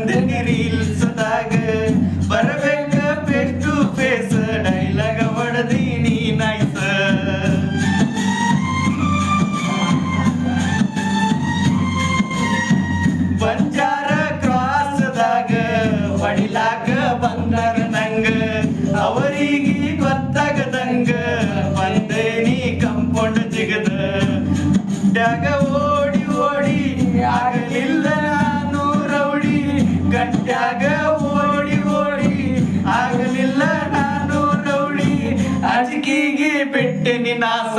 ಬಂದಿನಿ ರೀಲ್ಸ್ದಾಗ ಬರಬೇಕ face to face ಡೈಲಾಗ ಹೊಡೆದೀನಿ ನೈಸ Banjara ಕ್ರಾಸ್ದಾಗ ಹೊಡಿಲಾಕ ಬಂದರ ನಂಗ ಅವರಿಗೆ ಗೊತ್ತಾಗದಂಗ ಬಂದೇನಿ ಕಂಪೌಂಡ್ ಜಿಗದ ಡ್ಯಾಗ ಓಡಿ ಓಡಿ ಆಗಲಿಲ್ಲ ನಾನು ರೌಡಿ ಗಂಟ್ಯಾಗ ಓಡಿ ಓಡಿ ಆಗಲಿಲ್ಲ ನಾನು ರೌಡಿ ಅಜಿಕಿಗೆ ಬಿಟ್ಟೆನಿ ನಾಸ